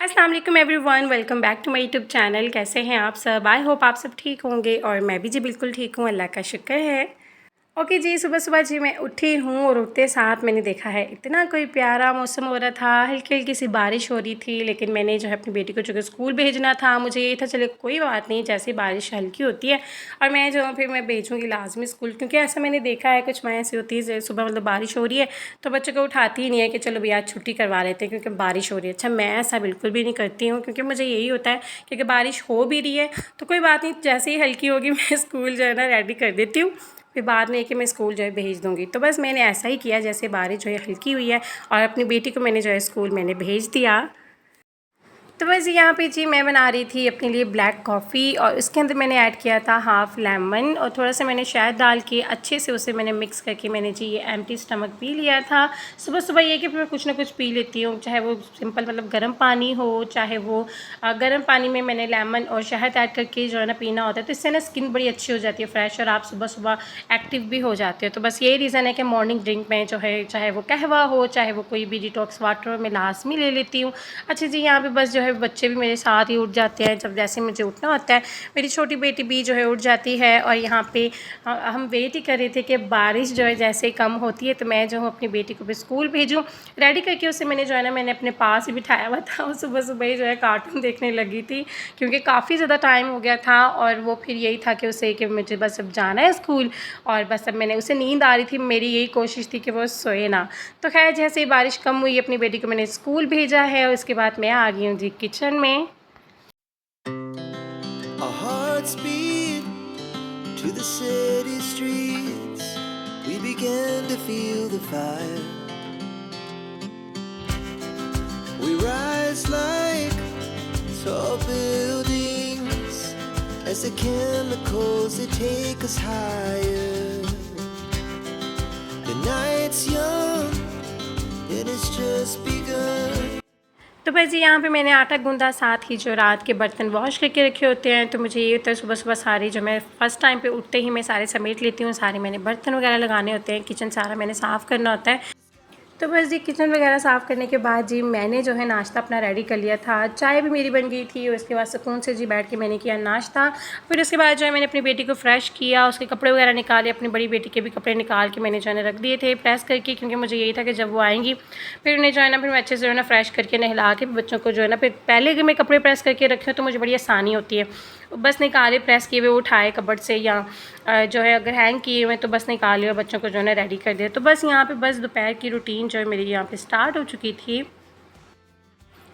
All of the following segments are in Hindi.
अस्सलाम वालेकुम everyone, welcome back to my YouTube channel. कैसे हैं आप सब? आई होप आप सब ठीक होंगे और मैं भी जी बिल्कुल ठीक हूँ, अल्लाह का शुक्र है। ओके जी, सुबह सुबह जी मैं उठी हूँ और उठते साथ मैंने देखा है इतना कोई प्यारा मौसम हो रहा था, हल्की हल्की सी बारिश हो रही थी। लेकिन मैंने जो है अपनी बेटी को चूँकि स्कूल भेजना था, मुझे ये था चले कोई बात नहीं, जैसे बारिश हल्की होती है और मैं जो फिर मैं भेजूँगी लाजमी स्कूल, क्योंकि ऐसा मैंने देखा है कुछ माँ ऐसी होती है जैसे सुबह मतलब बारिश हो रही है तो बच्चों को उठाती ही नहीं है कि चलो भैया आज छुट्टी करवा लेते हैं क्योंकि बारिश हो रही है। अच्छा, मैं ऐसा बिल्कुल भी नहीं करती हूँ, क्योंकि मुझे यही होता है कि अगर बारिश हो भी रही है तो कोई बात नहीं, जैसे ही हल्की होगी मैं स्कूल जो है ना रेडी कर देती हूँ, फिर बाद में कि मैं स्कूल जो है भेज दूँगी। तो बस मैंने ऐसा ही किया, जैसे बारिश जो है हल्की हुई है और अपनी बेटी को मैंने जो है स्कूल मैंने भेज दिया। तो बस यहाँ पे जी मैं बना रही थी अपने लिए ब्लैक कॉफ़ी और उसके अंदर मैंने ऐड किया था हाफ़ लेमन और थोड़ा सा मैंने शहद डाल के अच्छे से उसे मैंने मिक्स करके मैंने जी ये एम्प्टी स्टमक पी लिया था। सुबह सुबह ये कि मैं कुछ ना कुछ पी लेती हूँ, चाहे वो सिंपल मतलब गर्म पानी हो, चाहे वो गर्म पानी में मैंने लेमन और शहद ऐड करके जो है ना पीना होता है, तो इससे ना स्किन बड़ी अच्छी हो जाती है फ्रेश और आप सुबह सुबह एक्टिव भी हो जाते हो। तो बस यही रीज़न है कि मॉर्निंग ड्रिंक में जो है चाहे वो कहवा हो चाहे वो कोई भी डिटॉक्स वाटर मैं लाजमी ले लेती हूँ। अच्छा जी, यहाँ पे बस जो है बच्चे भी मेरे साथ ही उठ जाते हैं जब जैसे मुझे उठना होता है। मेरी छोटी बेटी भी जो है उठ जाती है और यहाँ पे हम वेट ही कर रहे थे कि बारिश जो है जैसे ही कम होती है तो मैं जो हूँ अपनी बेटी को भी स्कूल भेजूँ। रेडी करके उसे मैंने जो है ना मैंने अपने पास ही बिठाया हुआ था और सुबह सुबह ही जो है कार्टून देखने लगी थी, क्योंकि काफ़ी ज़्यादा टाइम हो गया था और वो फिर यही था कि उसे कि मुझे बस अब जाना है स्कूल। और बस अब मैंने उसे नींद आ रही थी, मेरी यही कोशिश थी कि वो सोए ना। तो खैर जैसे ही बारिश कम हुई अपनी बेटी को मैंने स्कूल भेजा है और उसके बाद मैं आ गई हूँ जी किचन में। Our hearts beat to the city streets. We began to feel the fire. We rise like tall buildings as the chemicals they take us higher. The night's young and it's just begun. तो बस जी यहाँ पे मैंने आटा गूँधा, साथ ही जो रात के बर्तन वॉश करके रखे होते हैं। तो मुझे ये होता है सुबह सुबह सारी जो मैं फ़र्स्ट टाइम पे उठते ही मैं सारे समेट लेती हूँ, सारे मैंने बर्तन वगैरह लगाने होते हैं, किचन सारा मैंने साफ़ करना होता है। तो बस जी किचन वगैरह साफ़ करने के बाद जी मैंने जो है नाश्ता अपना रेडी कर लिया था, चाय भी मेरी बन गई थी और उसके बाद सुकून से जी बैठ के मैंने किया नाश्ता। फिर उसके बाद जो है मैंने अपनी बेटी को फ्रेश किया, उसके कपड़े वगैरह निकाले, अपनी बड़ी बेटी के भी कपड़े निकाल के मैंने जो है ना रख दिए थे प्रेस करके, क्योंकि मुझे यही था कि जब वो आएंगी फिर उन्हें जो है ना फिर मैं अच्छे से जो है ना फ्रेश करके नहला के बच्चों को जो है ना फिर पहले अगर मैं कपड़े प्रेस करके रखी हूँ तो मुझे बड़ी आसानी होती है। बस निकाले प्रेस किए हुए उठाए कबर्ड से या जो है अगर हैंग किए हुए तो बस निकाले और बच्चों को जो है ना रेडी कर दिया। तो बस यहाँ पे बस दोपहर की रूटीन जो है मेरी यहाँ पे स्टार्ट हो चुकी थी।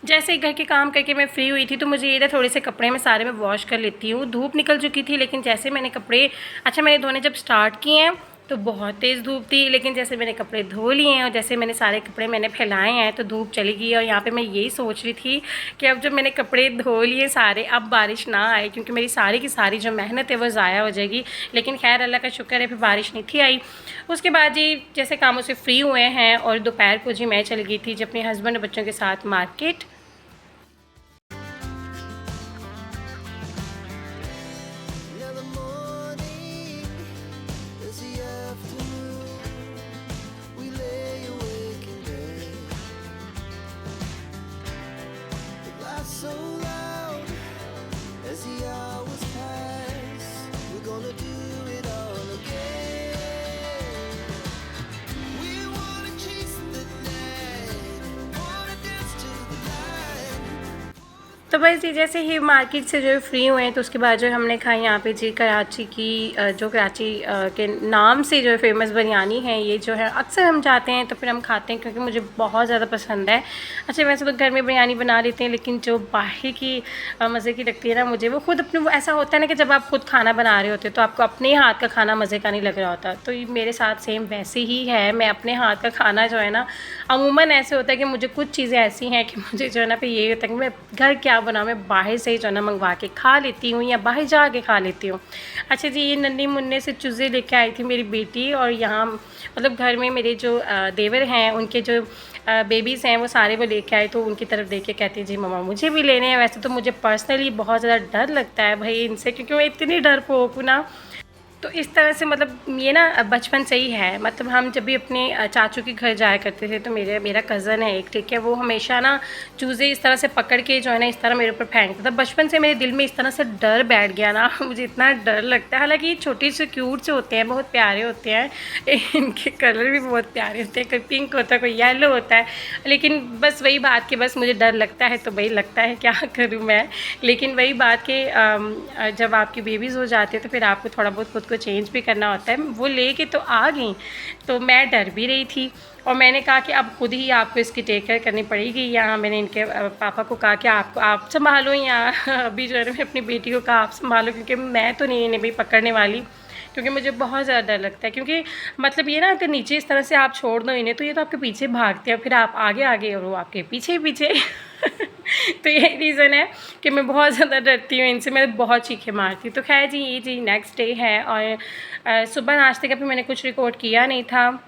जैसे ही घर के काम करके मैं फ्री हुई थी तो मुझे ये था थोड़े से कपड़े मैं सारे में वॉश कर लेती हूँ। धूप निकल चुकी थी लेकिन जैसे मैंने कपड़े मैंने धोने जब स्टार्ट किए हैं तो बहुत तेज़ धूप थी, लेकिन जैसे मैंने कपड़े धो लिए हैं और जैसे मैंने सारे कपड़े मैंने फैलाए हैं तो धूप चली गई। और यहाँ पे मैं यही सोच रही थी कि अब जब मैंने कपड़े धो लिए सारे, अब बारिश ना आए, क्योंकि मेरी सारी की सारी जो मेहनत है वो ज़ाया हो जाएगी। लेकिन खैर अल्लाह का शुक्र है फिर बारिश नहीं थी आई। उसके बाद जी जैसे कामों से फ्री हुए हैं और दोपहर को जी मैं चली गई थी जी अपने हस्बैंड और बच्चों के साथ market. Now the morning is the afternoon. We lay awake in bed. It laughs so loud as the hours pass. We're gonna do it all again. We wanna chase the night, wanna dance to the light. तो बस जी जैसे ही मार्केट से जो है फ्री हुए हैं तो उसके बाद जो हमने खाई यहाँ पे जी कराची की जो कराची के नाम से जो है फेमस बिरयानी है। ये जो है अक्सर हम जाते हैं तो फिर हम खाते हैं क्योंकि मुझे बहुत ज़्यादा पसंद है। अच्छा वैसे तो घर में बिरयानी बना लेते हैं लेकिन जो बाहर की मज़े की लगती है ना मुझे, वो खुद अपने वो ऐसा होता है ना कि जब आप खुद खाना बना रहे होते हो तो आपको अपने हाथ का खाना मज़े का नहीं लग रहा होता। तो ये मेरे साथ सेम वैसे ही है। मैं अपने हाथ का खाना जो है ना अमूमन ऐसे होता है कि मुझे कुछ चीज़ें ऐसी हैं कि मुझे जो है ना फिर यही होता है कि मैं घर क्या बनाऊँ, मैं बाहर से ही जो है ना मंगवा के खा लेती हूँ या बाहर जा के खा लेती हूँ। अच्छा जी, ये नन्ही मुन्ने से चूज़े लेके आई थी मेरी बेटी और यहाँ मतलब घर में मेरे जो देवर हैं उनके जो बेबीज़ हैं वो सारे वो लेके आए तो उनकी तरफ देख के कहती है जी मम्मा मुझे भी लेने हैं। वैसे तो मुझे पर्सनली बहुत ज़्यादा डर लगता है भाई इनसे, क्योंकि मैं इतनी डरपोक हूँ ना तो इस तरह से मतलब ये ना बचपन से ही है। मतलब हम जब भी अपने चाचू के घर जाया करते थे तो मेरा कज़न है एक, ठीक है, वो हमेशा ना चूज़े इस तरह से पकड़ के जो है ना इस तरह मेरे ऊपर फेंकता था। बचपन से मेरे दिल में इस तरह से डर बैठ गया ना मुझे इतना डर लगता है। हालांकि ये छोटे से क्यूट से होते हैं, बहुत प्यारे होते हैं, इनके कलर भी बहुत प्यारे होते हैं, कोई पिंक होता है, कोई येलो होता है, लेकिन बस वही बात कि बस मुझे डर लगता है तो वही लगता है, क्या करूँ मैं। लेकिन वही बात कि जब आपकी बेबीज़ हो जाती है तो फिर आपको थोड़ा बहुत खुद को चेंज भी करना होता है। वो लेके तो आ गई, तो मैं डर भी रही थी और मैंने कहा कि अब खुद ही आपको इसकी टेक केयर करनी पड़ेगी। यहाँ मैंने इनके पापा को कहा कि आप संभालो, या अभी जो है मैं अपनी बेटी को कहा आप संभालो, क्योंकि मैं तो नहीं इन्हें भी पकड़ने वाली, क्योंकि मुझे बहुत ज़्यादा डर लगता है। क्योंकि मतलब ये ना अगर नीचे इस तरह से आप छोड़ दो इन्हें तो ये तो आपके पीछे भागते हैं, फिर आप आगे आगे और वो आपके पीछे पीछे तो यही रीज़न है कि मैं बहुत ज़्यादा डरती हूँ इनसे, मैं बहुत चीखें मारती हूँ। तो खैर जी, ये जी नेक्स्ट डे है और सुबह नाश्ते का भी मैंने कुछ रिकॉर्ड किया नहीं था।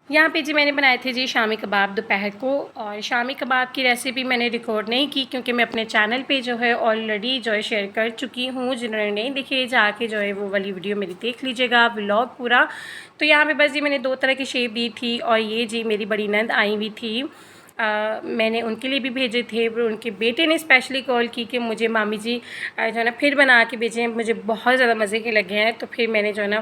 यहाँ पे जी मैंने बनाए थे जी शामी कबाब दोपहर को, और शामी कबाब की रेसिपी मैंने रिकॉर्ड नहीं की क्योंकि मैं अपने चैनल पे जो है ऑलरेडी जो है शेयर कर चुकी हूँ। जिन्होंने नहीं देखी जाके जो है वो वाली वीडियो मेरी देख लीजिएगा, व्लॉग पूरा। तो यहाँ पे बस जी मैंने 2 तरह की शेप दी थी, और ये जी मेरी बड़ी नंद आई हुई थी, मैंने उनके लिए भी भेजे थे। उनके बेटे ने स्पेशली कॉल की कि मुझे मामी जी जो है ना फिर बना के भेजें, मुझे बहुत ज़्यादा मज़े के लगे हैं। तो फिर मैंने जो है ना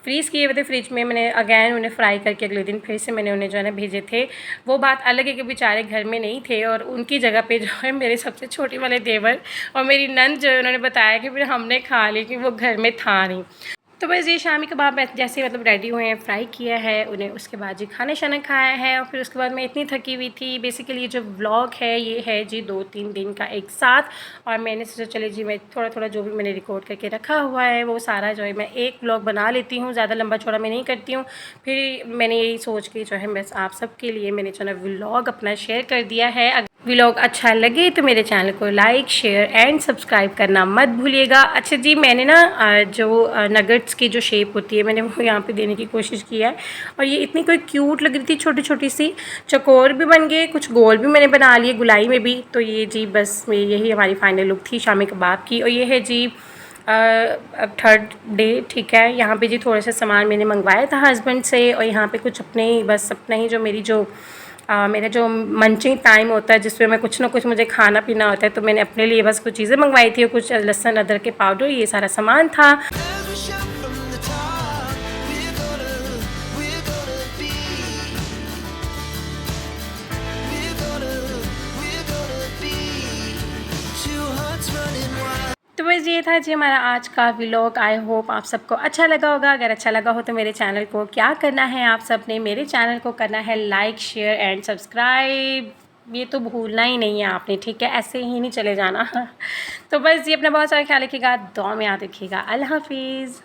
फ्रीज़ किए हुए थे फ्रिज में, मैंने अगैन उन्हें फ्राई करके अगले दिन फिर से मैंने उन्हें जो है ना भेजे थे। वो बात अलग है कि बेचारे घर में नहीं थे, और उनकी जगह पे जो है मेरे सबसे छोटे वाले देवर और मेरी नंद जो है उन्होंने बताया कि फिर हमने खा ली कि वो घर में था नहीं। तो बस ये शामी कबाब जैसे मतलब रेडी हुए हैं, फ्राई किया है उन्हें, उसके बाद जी खाना शाना खाया है, और फिर उसके बाद मैं इतनी थकी हुई थी। बेसिकली ये जो व्लॉग है ये है जी 2-3 दिन का एक साथ, और मैंने सोचा चले जी मैं थोड़ा थोड़ा जो भी मैंने रिकॉर्ड करके रखा हुआ है वो सारा जो है मैं एक व्लॉग बना लेती हूँ, ज़्यादा लंबा चौड़ा मैं नहीं करती हूँ। फिर मैंने यही सोच के जो है बस आप सबके लिए मैंने जो है व्लॉग अपना शेयर कर दिया है। व्लॉग अच्छा लगे तो मेरे चैनल को लाइक शेयर एंड सब्सक्राइब करना मत भूलिएगा। अच्छा जी, मैंने ना जो नगेट्स की जो शेप होती है मैंने वो यहाँ पे देने की कोशिश की है, और ये इतनी कोई क्यूट लग रही थी, छोटी छोटी सी। चकोर भी बन गए, कुछ गोल भी मैंने बना लिए गुलाई में भी। तो ये जी बस यही हमारी फाइनल लुक थी शामी कबाब की। और ये है जी अब 3rd डे, ठीक है। यहाँ पे जी थोड़ा सा सामान मैंने मंगवाया था हस्बैंड से, और यहाँ पे कुछ अपने ही बस अपना ही जो मेरी जो मेरा जो मंचिंग टाइम होता है जिसमें मैं कुछ ना कुछ मुझे खाना पीना होता है, तो मैंने अपने लिए बस कुछ चीज़ें मंगवाई थी, और कुछ लहसुन अदरक के पाउडर, ये सारा सामान था। As we shout from the top, we're gonna be, we're gonna be two hearts running wild. तो बस ये था जी हमारा आज का व्लॉग। आई होप आप सबको अच्छा लगा होगा। अगर अच्छा लगा हो तो मेरे चैनल को क्या करना है, आप सब ने मेरे चैनल को करना है लाइक शेयर एंड सब्सक्राइब, ये तो भूलना ही नहीं है आपने, ठीक है, ऐसे ही नहीं चले जाना। तो बस ये अपना बहुत सारा ख्याल रखिएगा, दुआ में याद रखिएगा। अल्लाह हाफिज़।